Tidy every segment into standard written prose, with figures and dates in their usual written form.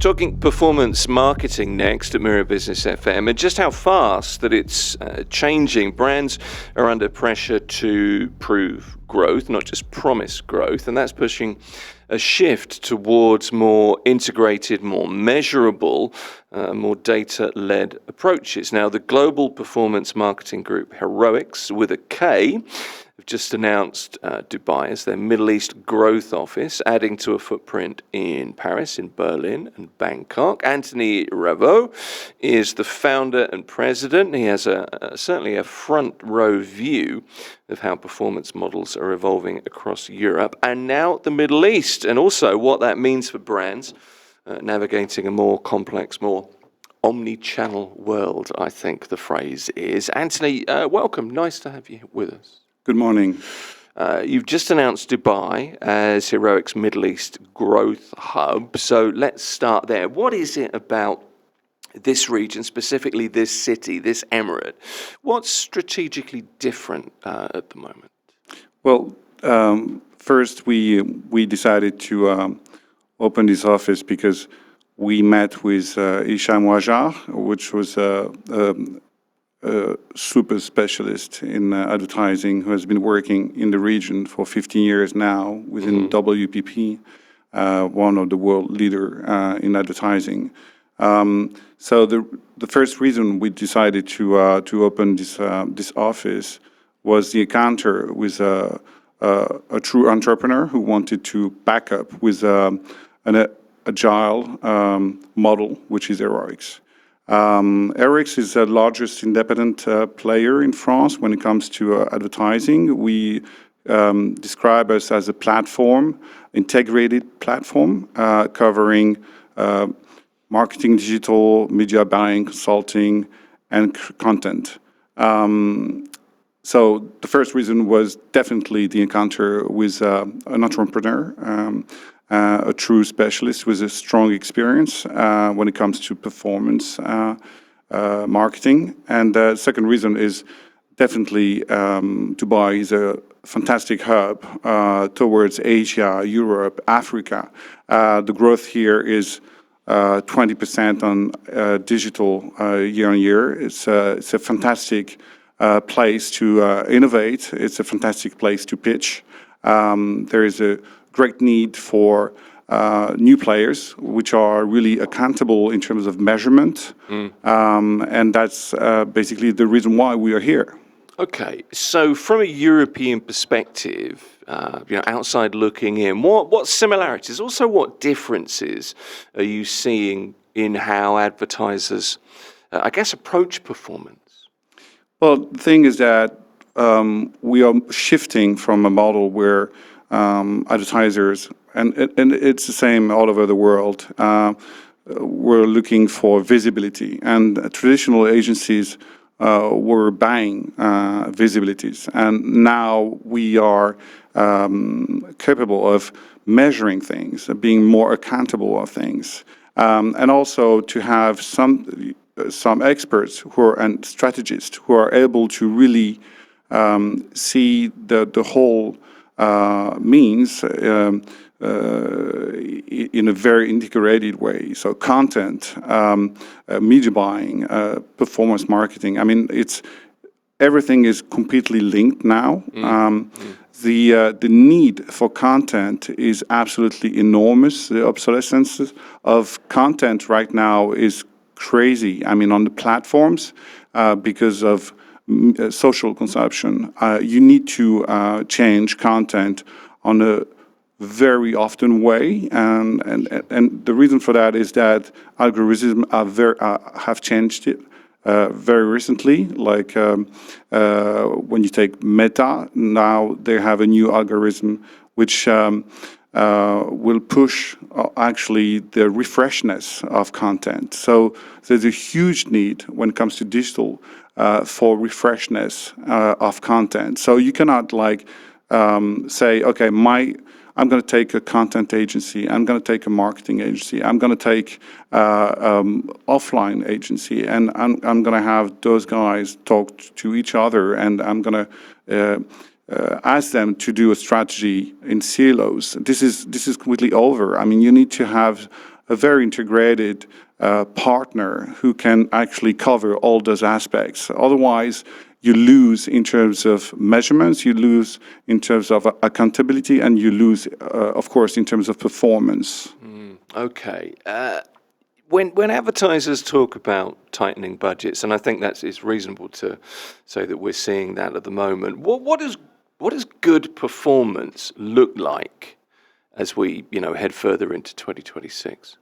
Talking performance marketing next at Mirror Business FM, and just how fast that it's changing. Brands are under pressure to prove growth, not just promise growth, and that's pushing a shift towards more integrated, more measurable, more data-led approaches. Now, the global performance marketing group Heroiks, with a K, have just announced Dubai as their Middle East growth office, adding to a footprint in Paris, in Berlin, and Bangkok. Anthony Ravau is the founder and president. He has certainly a front row view of how performance models are evolving across Europe and now the Middle East, and also what that means for brands navigating a more complex, more omni-channel world, I think the phrase is. Anthony, welcome. Nice to have you with us. Good morning. You've just announced Dubai as Heroiks' Middle East growth hub. So let's start there. What is it about this region, specifically this city, this emirate? What's strategically different at the moment? Well, first we decided to open this office because we met with Isham Wajar, which was a super specialist in advertising, who has been working in the region for 15 years now within WPP, one of the world leader in advertising. So the first reason we decided to open this office was the encounter with a true entrepreneur who wanted to back up with an agile model, which is Heroiks. Heroiks is the largest independent player in France when it comes to advertising. We describe us as a platform, integrated platform, covering marketing, digital, media buying, consulting, and content. So the first reason was definitely the encounter with an entrepreneur, a true specialist with a strong experience when it comes to performance marketing. And the second reason is definitely Dubai is a fantastic hub towards Asia, Europe, Africa. The growth here is 20% on digital year on year. It's a fantastic place to innovate. It's a fantastic place to pitch. There is a great need for new players, which are really accountable in terms of measurement. And that's basically the reason why we are here. Okay, so from a European perspective, outside looking in, what similarities, also what differences are you seeing in how advertisers, I guess, approach performance? Well, the thing is that we are shifting from a model where advertisers, and it's the same all over the world, we're looking for visibility. And traditional agencies were buying visibilities. And now we are capable of measuring things, being more accountable of things. And also to have some experts and strategists who are able to really see the whole means in a very integrated way. So content, media buying, performance marketing. I mean, everything is completely linked now. The need for content is absolutely enormous. The obsolescence of content right now is crazy. I mean, on the platforms, because of social consumption, you need to change content on a very often way, and the reason for that is that algorithms have changed it very recently. Like when you take Meta, now they have a new algorithm which will push actually the refreshness of content. So there's a huge need when it comes to digital for refreshness of content. So you cannot say, okay, I'm going to take a content agency, I'm going to take a marketing agency, I'm going to take offline agency, and I'm going to have those guys talk to each other, and I'm going to ask them to do a strategy in silos. This is completely over. I mean, you need to have a very integrated partner who can actually cover all those aspects. Otherwise, you lose in terms of measurements, you lose in terms of accountability, and you lose, of course, in terms of performance. Okay. When advertisers talk about tightening budgets, and I think it's reasonable to say that we're seeing that at the moment, what does good performance look like as we head further into 2026?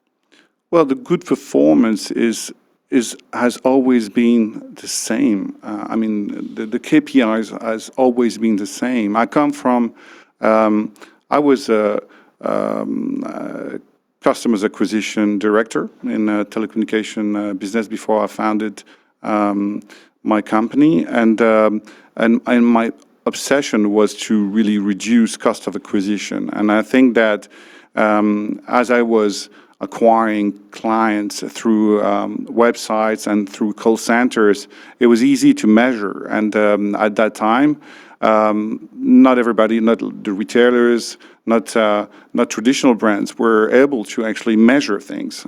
Well, the good performance has always been the same. I mean, the KPIs has always been the same. I come from, I was a customers acquisition director in a telecommunication business before I founded my company, and my obsession was to really reduce cost of acquisition. And I think that as I was acquiring clients through websites and through call centers, it was easy to measure. And at that time, not everybody, not the retailers, not traditional brands were able to actually measure things.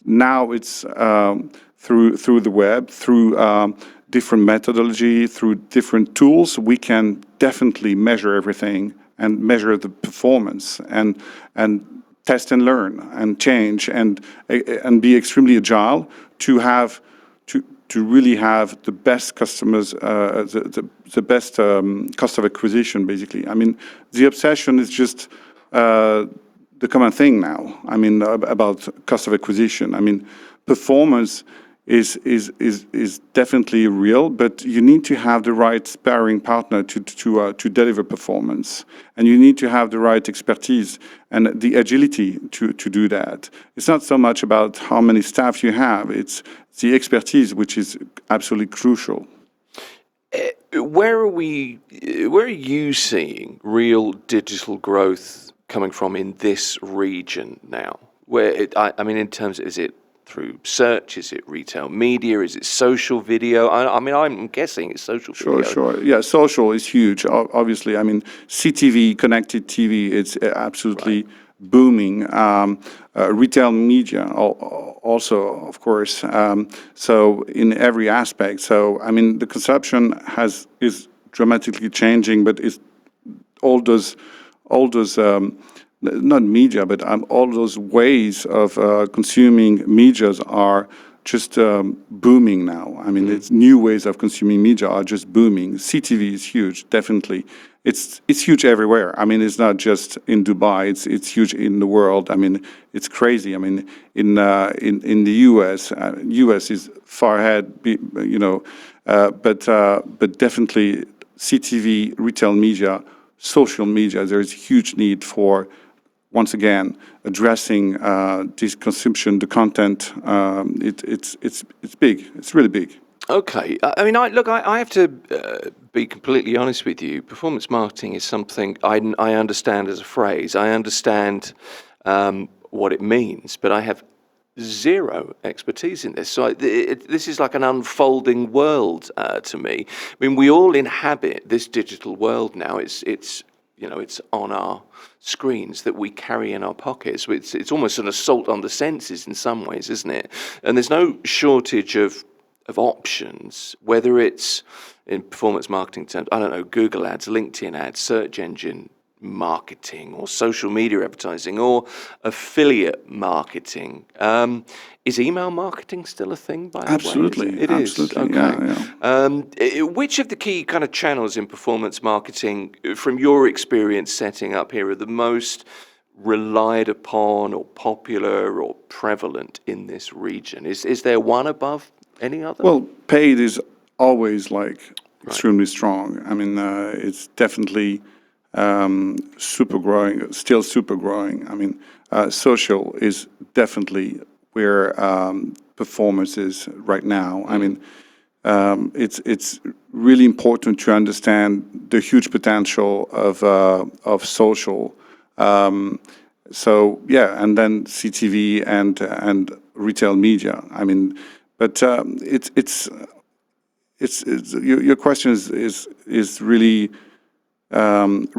Now it's through the web, through different methodology, through different tools, we can definitely measure everything and measure the performance and test and learn and change and be extremely agile to really have the best customers, the best cost of acquisition, basically. I mean, the obsession is just the common thing now. I mean, about cost of acquisition. I mean, performance is definitely real, but you need to have the right sparring partner to deliver performance, and you need to have the right expertise and the agility to do that. It's not so much about how many staff you have; it's the expertise which is absolutely crucial. Where are you seeing real digital growth coming from in this region now? I mean, in terms of, is it through search? Is it retail media? Is it social video? I mean, I'm guessing it's social video. Sure. Yeah, social is huge, obviously. I mean, CTV, connected TV, it's absolutely booming. Retail media also, of course. So in every aspect. So, I mean, the consumption is dramatically changing, but it's all those not media, but all those ways of consuming medias are just booming now. I mean, it's new ways of consuming media are just booming. CTV is huge, definitely. It's huge everywhere. I mean, it's not just in Dubai. It's huge in the world. I mean, it's crazy. I mean, in the US, US is far ahead. But definitely CTV, retail media, social media. There is huge need for, once again, addressing this consumption, the content. It's big. It's really big. Okay. I mean, I have to be completely honest with you. Performance marketing is something I understand as a phrase. I understand what it means, but I have zero expertise in this. So this is like an unfolding world to me. I mean, we all inhabit this digital world now. It's on our screens that we carry in our pockets. It's almost an assault on the senses in some ways, isn't it? And there's no shortage of options, whether it's in performance marketing terms, I don't know, Google ads, LinkedIn ads, search engine marketing, or social media advertising, or affiliate marketing. Is email marketing still a thing, by the way? Absolutely. It is. Absolutely. Okay. Yeah. Which of the key kind of channels in performance marketing, from your experience setting up here, are the most relied upon or popular or prevalent in this region? Is there one above any other? Well, paid is always extremely strong. I mean, it's definitely super growing, still super growing. I mean, social is definitely where performance is right now. I mean, it's really important to understand the huge potential of social. So yeah, and then CTV and retail media. I mean, but your question is really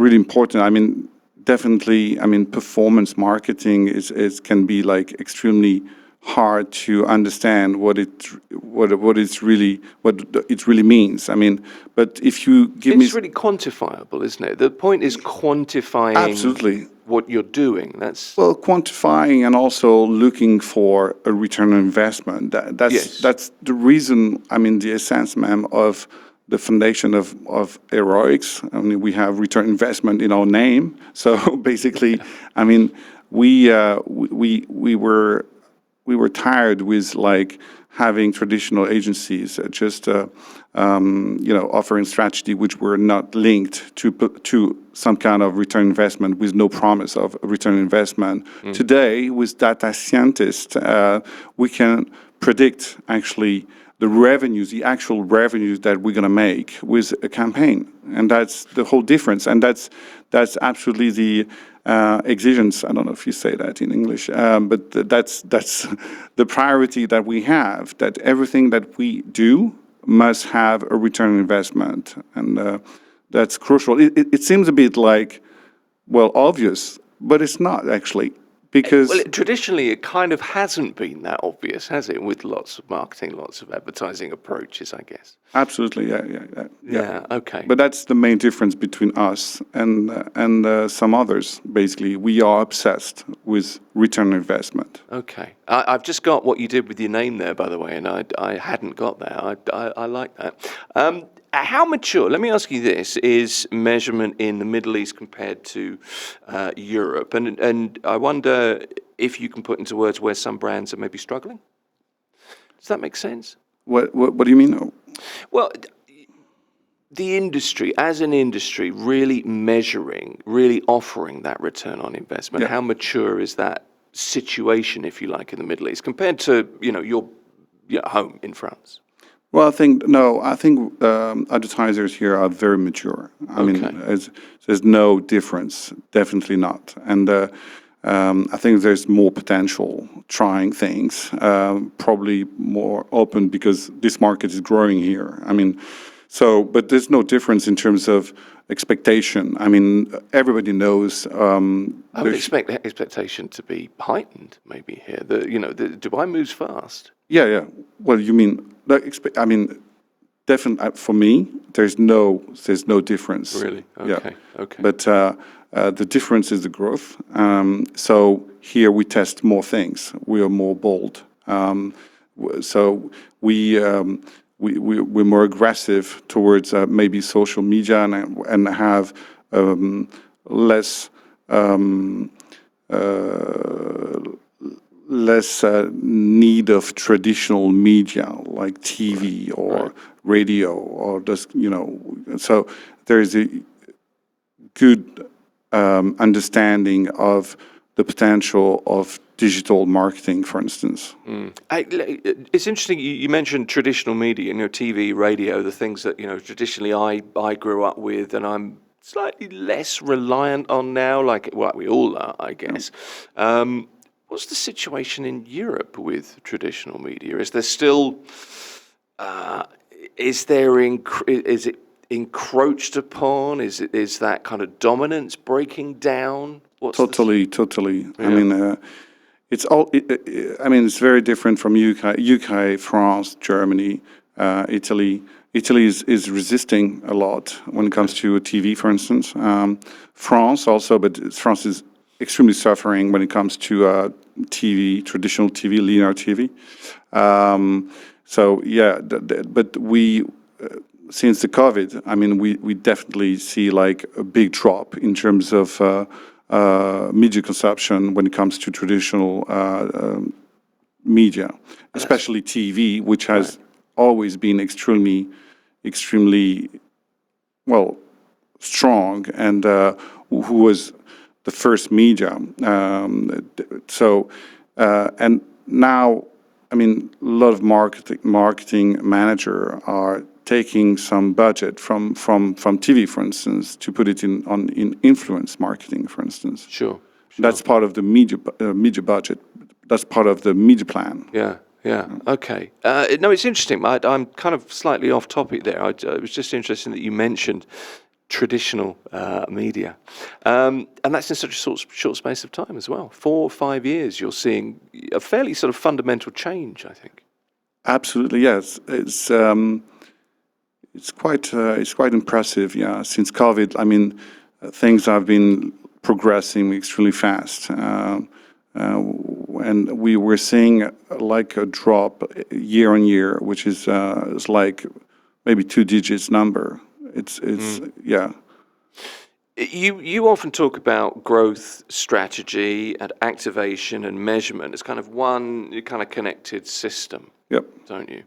really important. I mean, definitely, I mean, performance marketing is can be like extremely hard to understand what it really means. I mean, but if you give me It's really quantifiable, isn't it? The point is quantifying absolutely. what you're doing. That's Well, quantifying and also looking for a return on investment. yes. That's the reason. I mean, the essence, ma'am, of the foundation of Heroiks. I mean, we have return investment in our name. So basically, I mean, we were tired with like having traditional agencies just offering strategy which were not linked to some kind of return investment with no promise of a return investment. Today, with data scientists, we can predict actually the revenues, the actual revenues that we're going to make with a campaign, and that's the whole difference. And that's absolutely the exigence. I don't know if you say that in English, but that's the priority that we have. That everything that we do must have a return on investment, and that's crucial. It seems a bit like, well, obvious, but it's not actually. Because Well, traditionally, it kind of hasn't been that obvious, has it? With lots of marketing, lots of advertising approaches, I guess. absolutely, Yeah. Okay. But that's the main difference between us and some others. Basically, we are obsessed with return on investment. Okay. I've just got what you did with your name there, by the way, and I hadn't got that. I like that. How mature, let me ask you this, is measurement in the Middle East compared to Europe? And I wonder if you can put into words where some brands are maybe struggling? Does that make sense? What do you mean? Well, the industry, as an industry, really measuring, really offering that return on investment. Yeah. How mature is that situation, if you like, in the Middle East compared to your home in France? Well, I think advertisers here are very mature. I mean, there's no difference, definitely not. And I think there's more potential trying things, probably more open because this market is growing here. I mean, but there's no difference in terms of expectation. I mean, everybody knows. I would expect expectation to be heightened, maybe here. The Dubai moves fast. Yeah. Well, you mean, I mean, definitely for me, there's no difference. Really? Yeah. Okay. But the difference is the growth. So here we test more things. We are more bold. So we're more aggressive towards maybe social media and have less need of traditional media like TV or radio or just So there is a good understanding of the potential of digital marketing, for instance. It's interesting you mentioned traditional media, TV, radio, the things that traditionally I grew up with, and I'm slightly less reliant on now, like we all are, I guess. What's the situation in Europe with traditional media? Is there still, is it encroached upon? Is that kind of dominance breaking down? Totally. Yeah. I mean, it's all. I mean, it's very different from UK, France, Germany, Italy. Italy is resisting a lot when it comes to TV, for instance. France also, but France is extremely suffering when it comes to TV, traditional TV, linear TV. So yeah, but we since the COVID, I mean, we definitely see like a big drop in terms of media consumption when it comes to traditional media, especially TV, which has always been extremely well strong, and who was the first media. And now, I mean, a lot of marketing manager are taking some budget from TV, for instance, to put it in influence marketing, for instance. Sure. That's part of the media budget. That's part of the media plan. Yeah. Okay. No, it's interesting. I'm kind of slightly off topic there. It was just interesting that you mentioned traditional media. And that's in such a short space of time as well. 4 or 5 years, you're seeing a fairly sort of fundamental change, I think. Absolutely, yes. It's quite impressive. Yeah, since COVID, I mean, things have been progressing extremely fast, and we were seeing like a drop year on year, which is like maybe 2 digits number. It's yeah. You often talk about growth strategy and activation and measurement as kind of one kind of connected system. Yep. Don't you?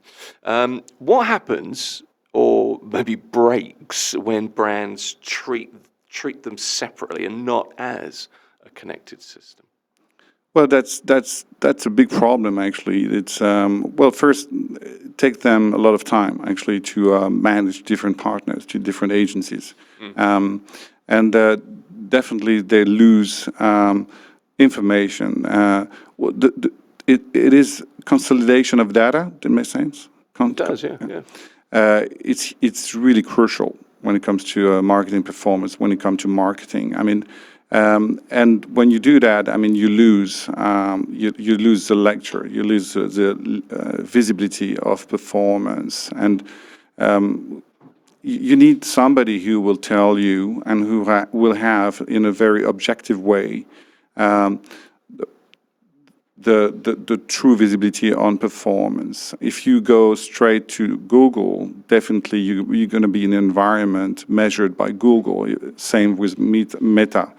What happens, or maybe breaks, when brands treat them separately and not as a connected system? Well, that's a big problem actually. It's well, first, it takes them a lot of time actually to manage different partners, to different agencies, and definitely they lose information. It is consolidation of data. That makes sense. It does, yeah. It's really crucial when it comes to marketing performance. When it comes to marketing, I mean. And when you do that, I mean, you lose the lecture, you lose the visibility of performance, and you need somebody who will tell you and who will have, in a very objective way, the true visibility on performance. If you go straight to Google, definitely you're going to be in an environment measured by Google. Same with Meta.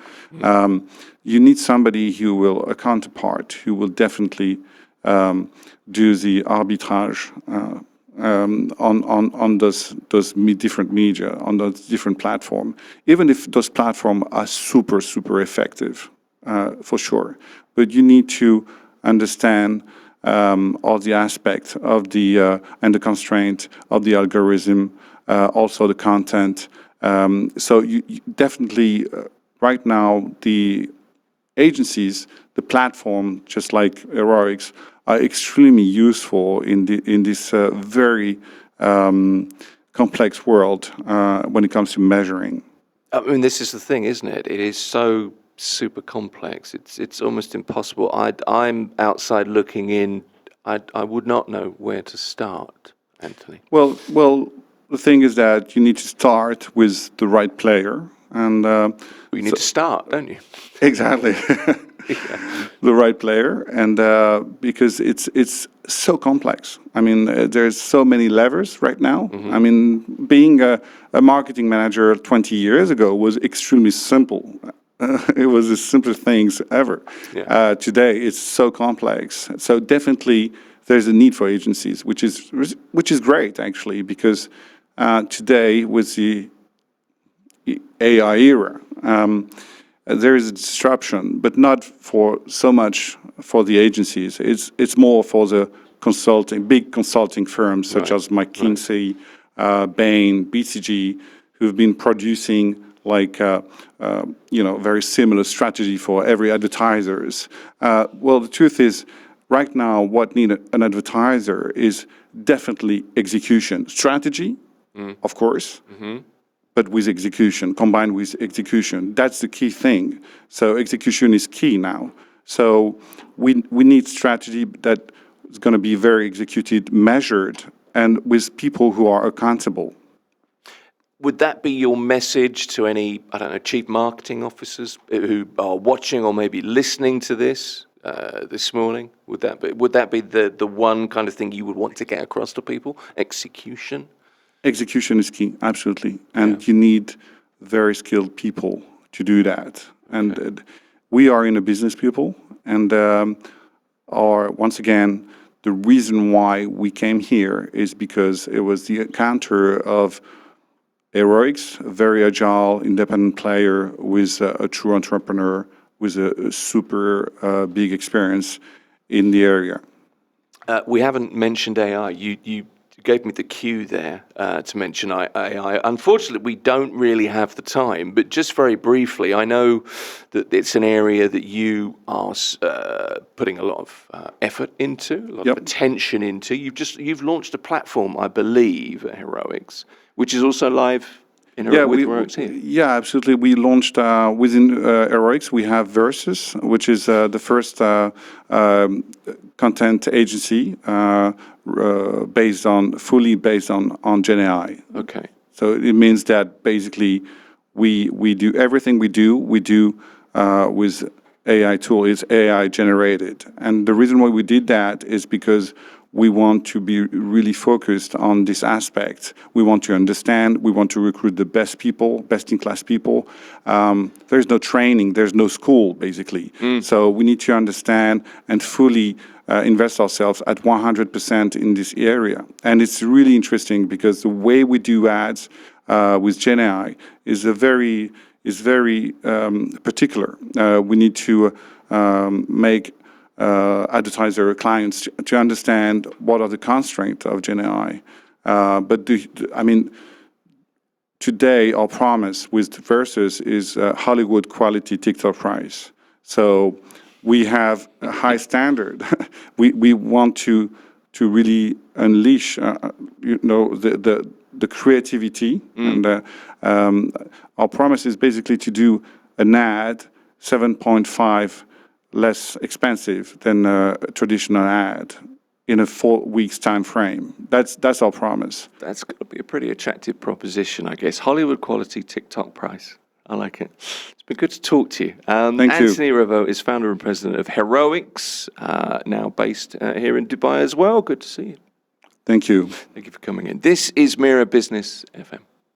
You need somebody who will, a counterpart, who will definitely do the arbitrage on those different media, on those different platforms. Even if those platforms are super effective, for sure, but you need to understand all the aspects of the and the constraint of the algorithm, also the content. So you definitely right now the agencies, the platform, just like Heroiks, are extremely useful in this very complex world when it comes to measuring. I mean, this is the thing, isn't it? It is so super complex. It's almost impossible. I'm outside looking in. I would not know where to start, Anthony. Well, the thing is that you need to start with the right player, and you need to start, don't you? Exactly. Yeah. The right player, and because it's so complex. I mean, there's so many levers right now. I mean, being a marketing manager 20 years ago was extremely simple. It was the simplest things ever. Yeah. Today, it's so complex. So definitely, there's a need for agencies, which is great actually, because today with the AI era, there is a disruption, but not for so much for the agencies. It's more for the big consulting firms such as McKinsey, Bain, BCG, who've been producing like very similar strategy for every advertisers. Well, the truth is, right now, what need an advertiser is definitely execution, strategy, of course, but with execution, combined with execution. That's the key thing. So execution is key now. So we need strategy that is going to be very executed, measured, and with people who are accountable. Would that be your message to any, I don't know, chief marketing officers who are watching or maybe listening to this morning? Would that be the one kind of thing you would want to get across to people? Execution? Execution is key, absolutely. And you need very skilled people to do that. And we are in a business people, and once again, the reason why we came here is because it was the encounter of Heroiks, a very agile, independent player with a true entrepreneur with a super big experience in the area. We haven't mentioned AI. You gave me the cue there to mention AI. Unfortunately, we don't really have the time, but just very briefly, I know that it's an area that you are putting a lot of effort into, a lot of attention into. You've launched a platform, I believe, at Heroiks, which is also live. with Heroiks here? Yeah, absolutely. We launched within Heroiks. We have Versus, which is the first content agency fully based on Gen AI. Okay. So it means that basically we do everything we do with AI tool. It's AI generated, and the reason why we did that is because we want to be really focused on this aspect. We want to understand. We want to recruit the best people, best-in-class people. There's no training. There's no school, basically. So we need to understand and fully invest ourselves at 100% in this area. And it's really interesting because the way we do ads with Gen AI is very particular. We need to make advertiser clients to understand what are the constraints of Gen AI. Today our promise with Versus is Hollywood quality TikTok price. So we have a high standard. we want to really unleash the creativity, and our promise is basically to do an ad 7.5 less expensive than a traditional ad in a 4 weeks time frame. That's our promise. That's going to be a pretty attractive proposition, I guess. Hollywood quality TikTok price. I like it. It's been good to talk to you. Thank you. Anthony Ravau is founder and president of Heroiks, now based here in Dubai as well. Good to see you. Thank you. Thank you for coming in. This is Mira Business FM.